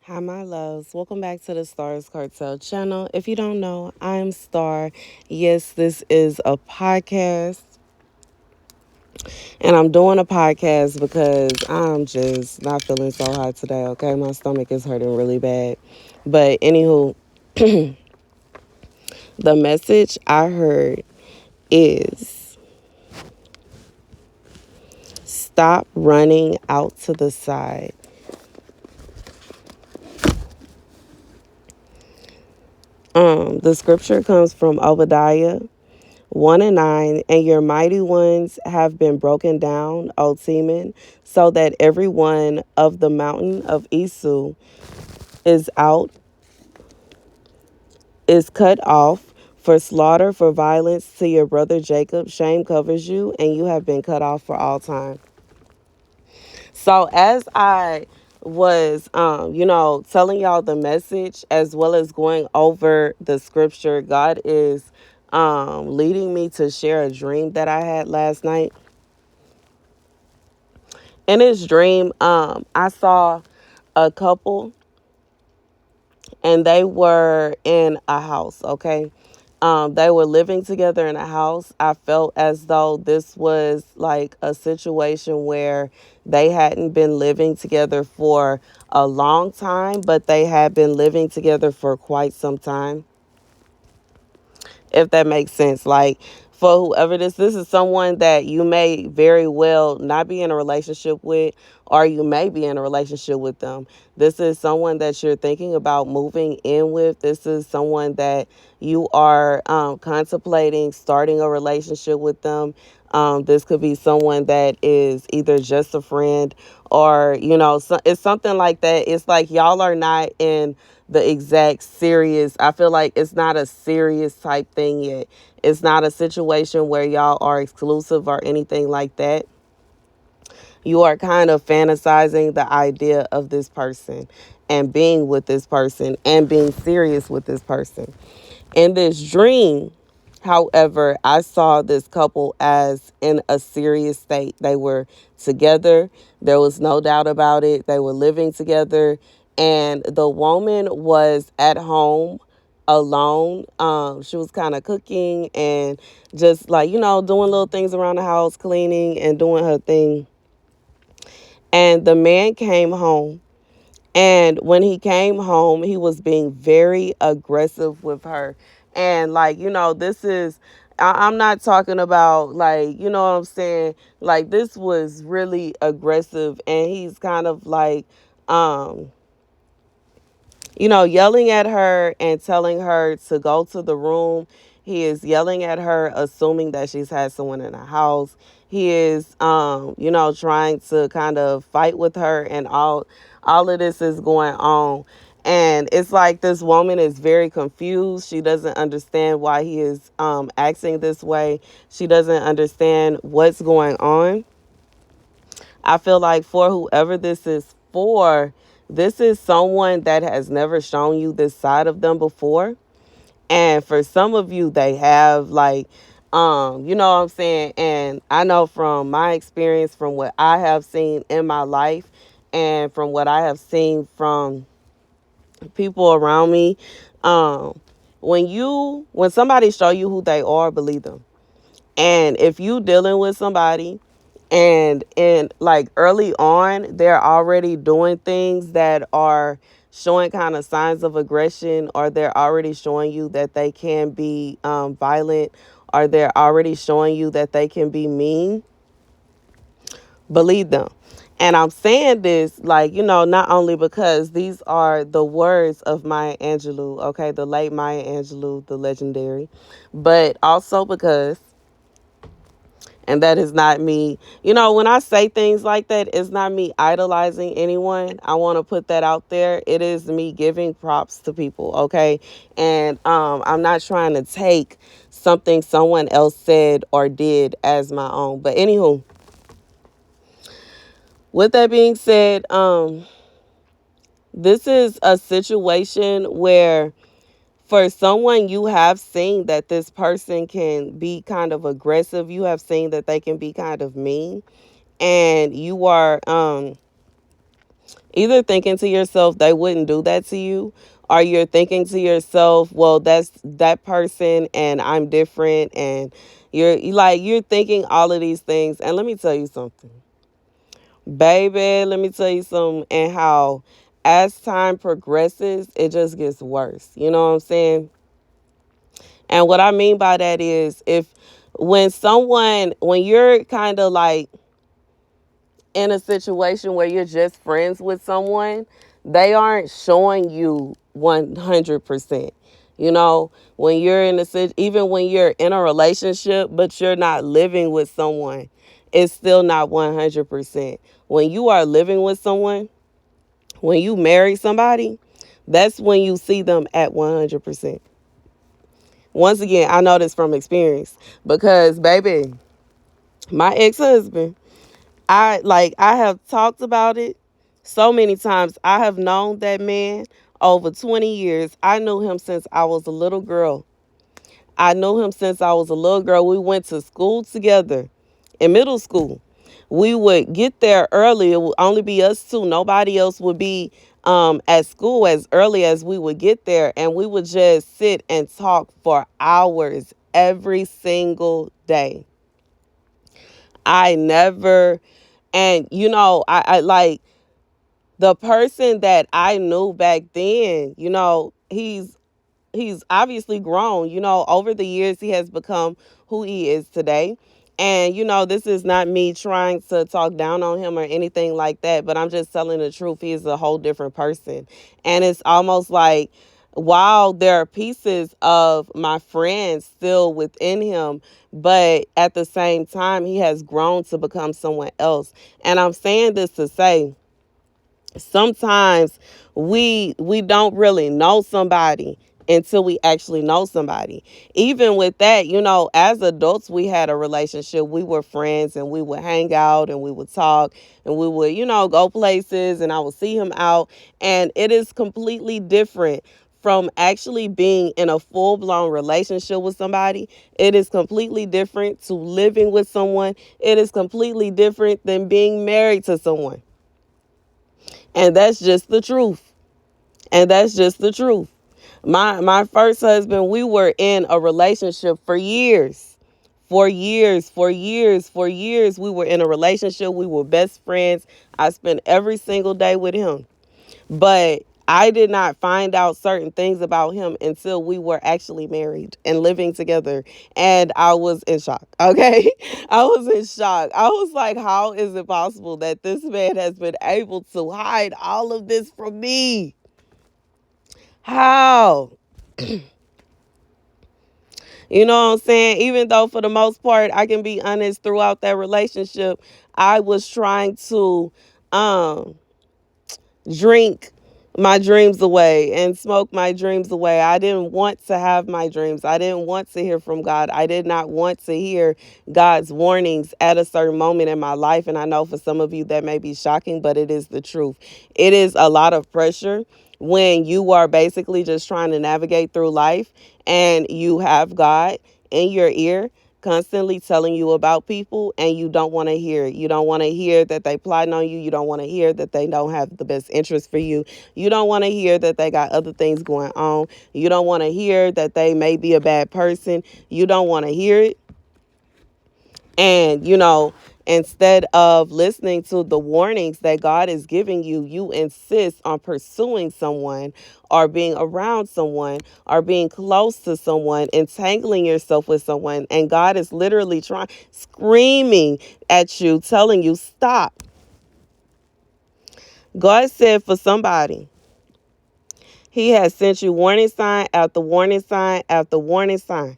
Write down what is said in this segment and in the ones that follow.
Hi, my loves. Welcome back to the Starscartel channel. If you don't know, I'm Star. Yes, this is a podcast, and I'm doing a podcast because I'm just not feeling so hot today, okay? My stomach is hurting really bad. But, anywho, the message I heard is stop running out to the side. The scripture comes from Obadiah 1 and 9, and your mighty ones have been broken down, O Teman, so that every one of the mountain of Esau is out, is cut off for slaughter, for violence to your brother Jacob. Shame covers you, and you have been cut off for all time. So as I was, telling y'all the message as well as going over the scripture, God is leading me to share a dream that I had last night. In his dream, I saw a couple and they were in a house, okay? They were living together in a house. I felt as though this was like a situation where they hadn't been living together for a long time, but they had been living together for quite some time, if that makes sense. Like, for whoever this is someone that you may very well not be in a relationship with, or you may be in a relationship with them. This is someone that you're thinking about moving in with. This is someone that you are contemplating starting a relationship with them. This could be someone that is either just a friend or, it's something like that. It's like y'all are not in the exact serious. I feel like it's not a serious type thing yet. It's not a situation where y'all are exclusive or anything like that. You are kind of fantasizing the idea of this person and being with this person and being serious with this person. In this dream, however, I saw this couple as in a serious state. They were together. There was no doubt about it. They were living together. And the woman was at home alone. She was kind of cooking and just like, doing little things around the house, cleaning and doing her thing. And the man came home. And when he came home, he was being very aggressive with her. And like, this is, I'm not talking about like, you know what I'm saying? Like, this was really aggressive. And he's kind of like, um, yelling at her and telling her to go to the room. He is yelling at her, assuming that she's had someone in the house. He is, trying to kind of fight with her, and all of this is going on. And it's like this woman is very confused. She doesn't understand why he is acting this way. She doesn't understand what's going on. I feel like for whoever this is for, this is someone that has never shown you this side of them before. And for some of you, they have like, you know what I'm saying? And I know from my experience, from what I have seen in my life and from what I have seen from people around me, um, when somebody show you who they are, believe them. And if you dealing with somebody and like early on they're already doing things that are showing kind of signs of aggression, or they're already showing you that they can be violent, or they're already showing you that they can be mean, believe them. And I'm saying this, like, not only because these are the words of Maya Angelou, okay, the late Maya Angelou, the legendary, but also because, and that is not me. When I say things like that, it's not me idolizing anyone. I want to put that out there. It is me giving props to people, okay? And I'm not trying to take something someone else said or did as my own. But anywho, with that being said, this is a situation where for someone, you have seen that this person can be kind of aggressive. You have seen that they can be kind of mean, and you are Either thinking to yourself they wouldn't do that to you, or you're thinking to yourself, well, that's that person and I'm different, and you're thinking all of these things. And let me tell you something, baby, let me tell you something, and how as time progresses, it just gets worse. You know what I'm saying? And what I mean by that is, if when you're kind of like in a situation where you're just friends with someone, they aren't showing you 100%. You know, when you're even when you're in a relationship, but you're not living with someone, it's still not 100%. When you are living with someone, when you marry somebody, that's when you see them at 100%. Once again, I know this from experience because, baby, my ex-husband, I have talked about it so many times. I have known that man over 20 years. I knew him since I was a little girl. I knew him since I was a little girl. We went to school together in middle school. We would get there early. It would only be us two. Nobody else would be at school as early as we would get there. And we would just sit and talk for hours every single day. I never, and I like the person that I knew back then, he's obviously grown. Over the years he has become who he is today. And this is not me trying to talk down on him or anything like that, but I'm just telling the truth. He is a whole different person. And it's almost like, while there are pieces of my friend still within him, but at the same time he has grown to become someone else. And I'm saying this to say, sometimes we don't really know somebody until we actually know somebody. Even with that, as adults, we had a relationship. We were friends, and we would hang out, and we would talk, and we would go places, and I would see him out. And it is completely different from actually being in a full-blown relationship with somebody. It is completely different to living with someone. It is completely different than being married to someone. And that's just the truth. And that's just the truth. My first husband, we were in a relationship for years. For years, for years, for years. We were in a relationship. We were best friends. I spent every single day with him. But I did not find out certain things about him until we were actually married and living together. And I was in shock. Okay. I was in shock. I was like, how is it possible that this man has been able to hide all of this from me? How? You know what I'm saying? Even though for the most part, I can be honest, throughout that relationship, I was trying to um drink my dreams away and smoke my dreams away. I didn't want to have my dreams. I didn't want to hear from God. I did not want to hear God's warnings at a certain moment in my life. And I know for some of you that may be shocking, but it is the truth. It is a lot of pressure when you are basically just trying to navigate through life and you have God in your ear constantly telling you about people, and you don't want to hear it. You don't want to hear that they plotting on you. You don't want to hear that they don't have the best interest for you. You don't want to hear that they got other things going on. You don't want to hear that they may be a bad person. You don't want to hear it. And, instead of listening to the warnings that God is giving you, you insist on pursuing someone or being around someone or being close to someone, entangling yourself with someone. And God is literally screaming at you, telling you, stop. God said for somebody, He has sent you warning sign after warning sign after warning sign.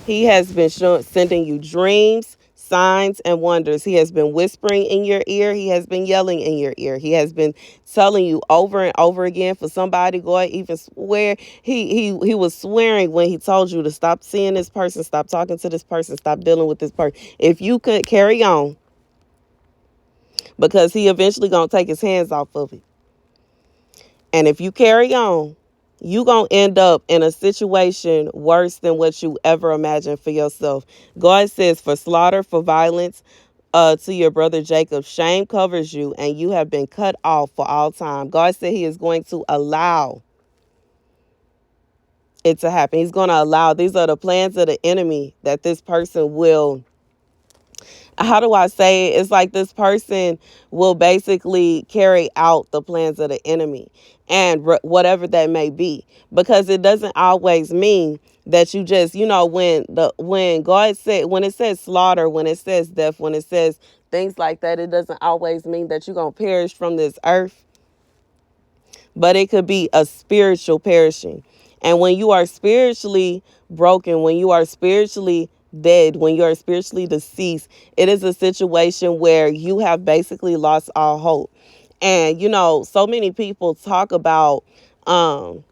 He has been sending you dreams, signs, and wonders. He has been whispering in your ear. He has been yelling in your ear. He has been telling you over and over again. For somebody, God even swear he was swearing when he told you to stop seeing this person, stop talking to this person, stop dealing with this person. If you could carry on, because he eventually gonna take his hands off of it. And if you carry on, you going to end up in a situation worse than what you ever imagined for yourself. God says for slaughter, for violence, to your brother Jacob, shame covers you and you have been cut off for all time. God said he is going to allow it to happen. He's going to allow, these are the plans of the enemy that this person will, how do I say it? It's like this person will basically carry out the plans of the enemy and whatever that may be, because it doesn't always mean that you just, when God said, when it says slaughter, when it says death, when it says things like that, it doesn't always mean that you're going to perish from this earth, but it could be a spiritual perishing. And when you are spiritually broken, when you are spiritually dead, when you are spiritually deceased, it is a situation where you have basically lost all hope. And, so many people talk about um,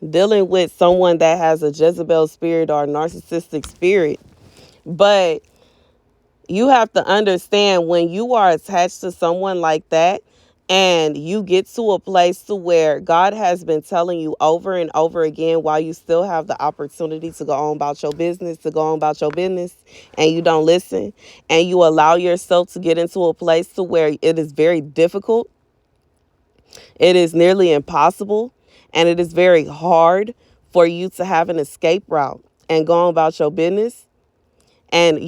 dealing with someone that has a Jezebel spirit or a narcissistic spirit. But you have to understand, when you are attached to someone like that and you get to a place to where God has been telling you over and over again, while you still have the opportunity to go on about your business, and you don't listen, and you allow yourself to get into a place to where it is very difficult, it is nearly impossible, and it is very hard for you to have an escape route and go on about your business. And,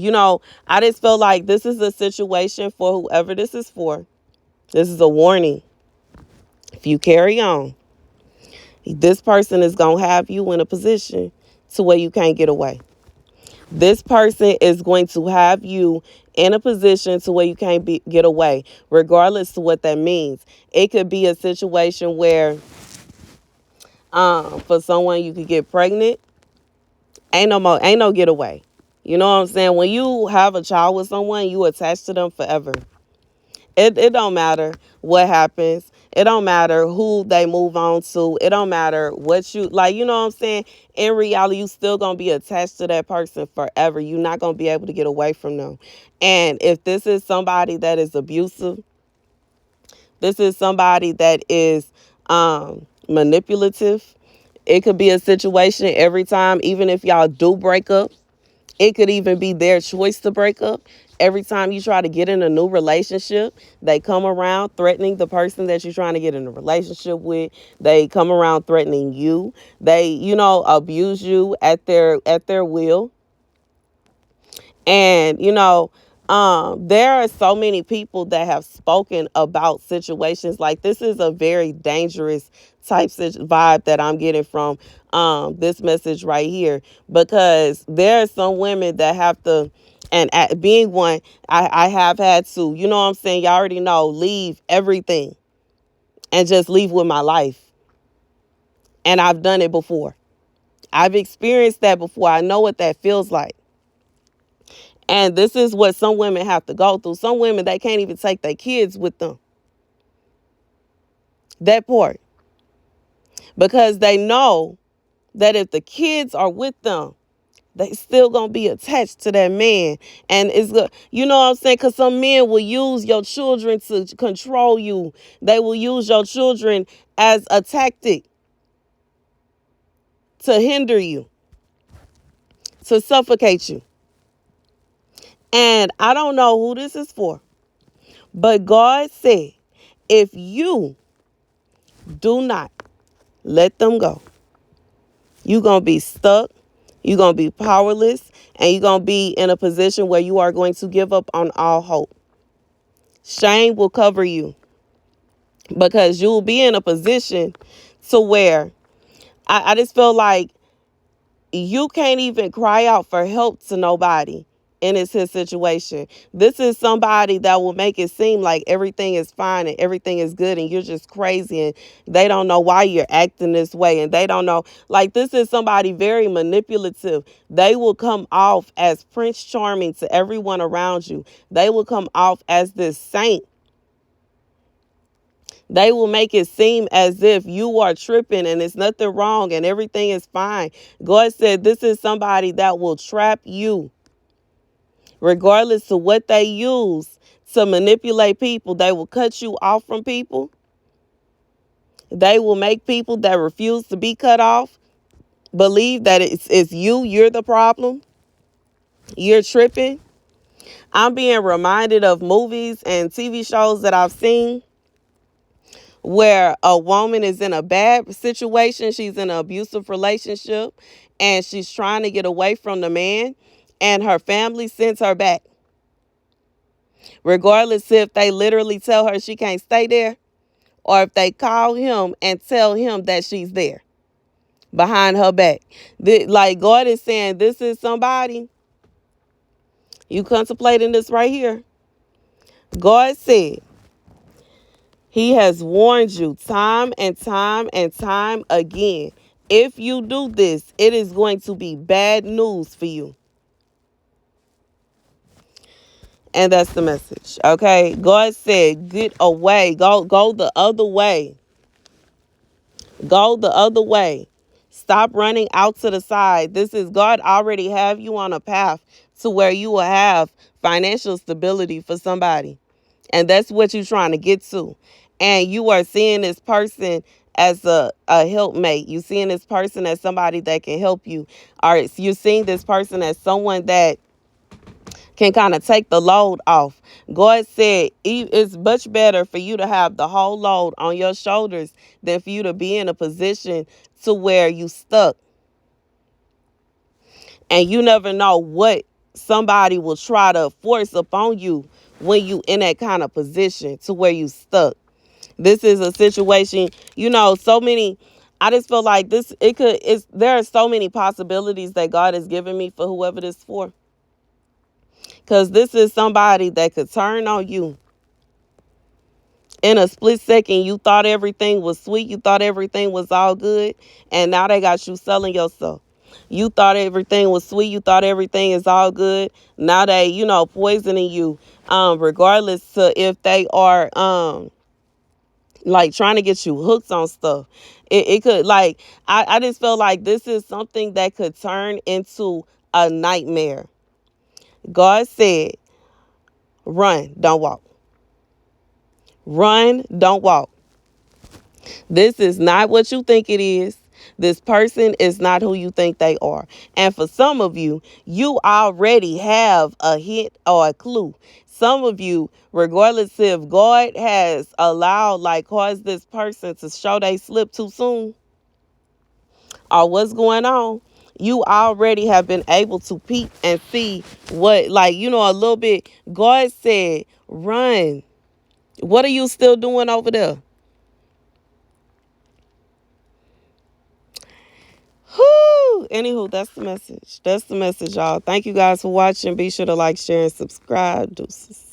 I just feel like this is a situation for whoever this is for. This is a warning. If you carry on, this person is going to have you in a position to where you can't get away. This person is going to have you in a position to where you can't get away, regardless of what that means. It could be a situation where, for someone, you could get pregnant. Ain't no getaway. You know what I'm saying? When you have a child with someone, you attach to them forever. It don't matter what happens. It don't matter who they move on to. It don't matter what you like, you know what I'm saying? In reality, you still gonna be attached to that person forever. You're not gonna be able to get away from them. And if this is somebody that is abusive, this is somebody that is manipulative. It could be a situation every time, even if y'all do break up. It could even be their choice to break up. Every time you try to get in a new relationship, they come around threatening the person that you're trying to get in a relationship with. They come around threatening you. They, abuse you at their will. And, there are so many people that have spoken about situations like this. Is a very dangerous type of vibe that I'm getting from this message right here, because there are some women that have to, and being one, I have had to, you know what I'm saying? Y'all already know, leave everything and just leave with my life. And I've done it before. I've experienced that before. I know what that feels like. And this is what some women have to go through. Some women, they can't even take their kids with them. That part. Because they know that if the kids are with them, they still gonna be attached to that man. And it's good, you know what I'm saying? Because some men will use your children to control you. They will use your children as a tactic to hinder you, to suffocate you. And I don't know who this is for, but God said, if you do not let them go, you're going to be stuck, you're going to be powerless, and you're going to be in a position where you are going to give up on all hope. Shame will cover you, because you'll be in a position to where I just feel like you can't even cry out for help to nobody in his situation. This is somebody that will make it seem like everything is fine and everything is good and you're just crazy, and they don't know why you're acting this way, and they don't know. Like, this is somebody very manipulative. They will come off as Prince Charming to everyone around you. They will come off as this saint. They will make it seem as if you are tripping and it's nothing wrong and everything is fine. God said this is somebody that will trap you, regardless of what they use to manipulate people. They will cut you off from people. They will make people that refuse to be cut off believe that it's you're the problem. You're tripping. I'm being reminded of movies and TV shows that I've seen where a woman is in a bad situation. She's in an abusive relationship and she's trying to get away from the man, and her family sends her back. Regardless if they literally tell her she can't stay there or if they call him and tell him that she's there behind her back. Like God is saying, this is somebody, you contemplating this right here. God said, He has warned you time and time and time again. If you do this, it is going to be bad news for you. And that's the message. Okay. God said, get away. Go the other way. Go the other way. Stop running out to the side. This is God already have you on a path to where you will have financial stability for somebody. And that's what you're trying to get to. And you are seeing this person as a helpmate. You're seeing this person as somebody that can help you. Or you're seeing this person as someone that can kind of take the load off. God said it's much better for you to have the whole load on your shoulders than for you to be in a position to where you stuck. And you never know what somebody will try to force upon you when you in that kind of position to where you stuck. This is a situation, so many. I just feel like there are so many possibilities that God has given me for whoever this is for. Because this is somebody that could turn on you in a split second. You thought everything was sweet. You thought everything was all good. And now they got you selling yourself. You thought everything was sweet. You thought everything is all good. Now they, poisoning you. Regardless to if they are like trying to get you hooked on stuff. It could, like, I just feel like this is something that could turn into a nightmare. God said, run, don't walk. Run, don't walk. This is not what you think it is. This person is not who you think they are. And for some of you, you already have a hint or a clue. Some of you, regardless if God has allowed, like, caused this person to show they slip too soon or what's going on, you already have been able to peep and see what, like, a little bit. God said, run. What are you still doing over there? Whew. Anywho, that's the message. That's the message, y'all. Thank you guys for watching. Be sure to like, share, and subscribe. Deuces.